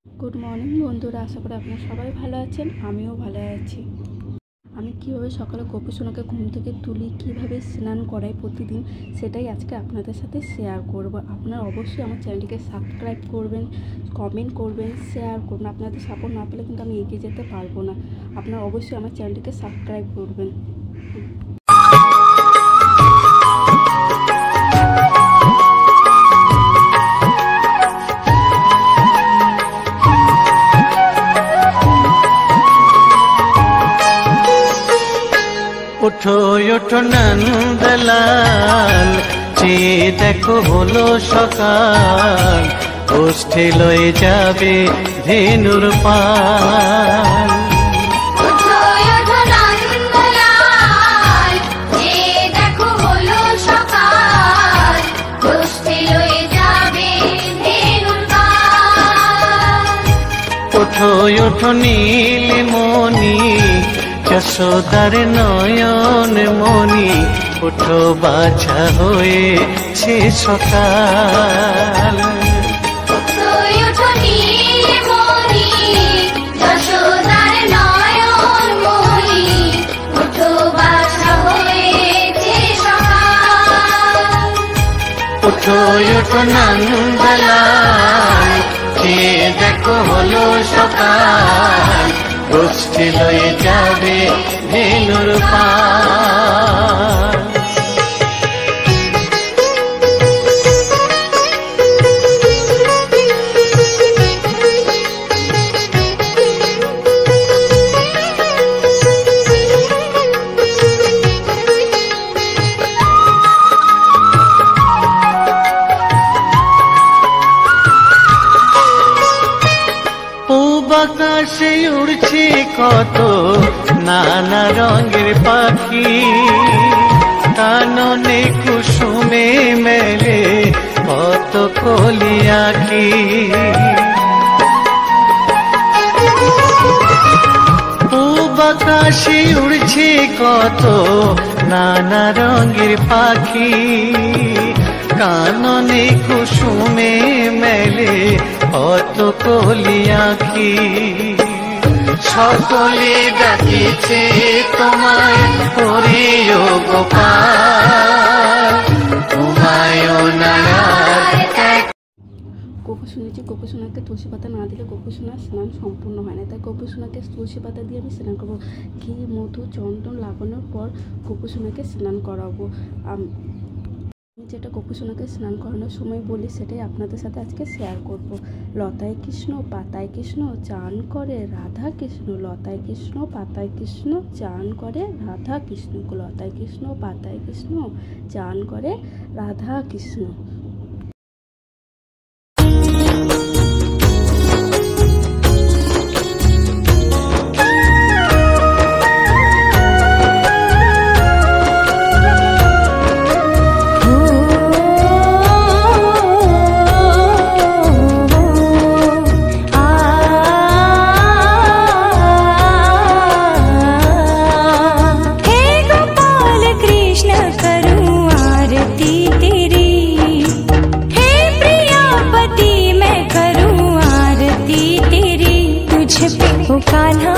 Good morning বন্ধুরা, আশা করি আপনারা সবাই ভালো আছেন। আমিও ভালো আছি। আমি কীভাবে সকালে গোপু সোনাকে ঘুম থেকে তুলি, কীভাবে স্নান করাই প্রতিদিন, সেটাই আজকে আপনাদের সাথে শেয়ার করব। আপনারা অবশ্যই আমার চ্যানেলটিকে সাবস্ক্রাইব করবেন, কমেন্ট করবেন, শেয়ার করবেন। আপনাদের সাপোর্ট না পেলে কিন্তু আমি এগিয়ে যেতে পারবো না। আপনারা অবশ্যই আমার চ্যানেলটিকে সাবস্ক্রাইব করবেন। ওঠো ওঠো নন্দলাল, চেয়ে দেখো হলো সকাল, গোষ্ঠী লয়ে যাবে ধেনুর পাল। ওঠো ওঠো নন্দলাল, চেয়ে দেখো হলো সকাল, গোষ্ঠী লয়ে যাবে ধেনুর পাল। ওঠো ওঠো নীলমণি, যশোদার নয়ন মণি, ওঠো বাছা হয়েছে সকাল। ওঠো ওঠো নীলমণি, যশোদার নয়ন মণি, ওঠো বাছা হয়েছে সকাল। ওঠো ওঠো নন্দলাল, চেয়ে দেখো হলো সকাল, গোষ্ঠী লয়ে যাবে ধেনুর পাল। আকাশে উড়ছে কত নানা রঙের পাখি, কাননে কুসুমে মেলে কত কলি আঁখি। আকাশে উড়ছে কত নানা রঙের পাখি, কাননে কুসুমে মেলে কত কলি আঁখি। সকলে ডাকিছে তোমায় করিও গোপাল, তোমায় গোপু শুনেছি গোপু সোনাকে তুলসী পাতা না দিলে গোপু সোনার স্নান সম্পূর্ণ হয় না, তাই গোপু সোনাকে তুলসী পাতা দিয়ে আমি স্নান করবো। ঘি, মধু, চন্দন লাগানোর পর গোপু সোনাকে স্নান করাবো। আমি যেটা গোপু সোনাকে স্নান করানোর সময় বলি, সেটাই আপনাদের সাথে আজকে শেয়ার করব। লতায় কৃষ্ণ পাতায় কৃষ্ণ চান করে রাধা কৃষ্ণ, লতায় কৃষ্ণ পাতায় কৃষ্ণ চান করে রাধা কৃষ্ণ, লতায় কৃষ্ণ পাতায় কৃষ্ণ চান করে রাধা কৃষ্ণ। कान्हा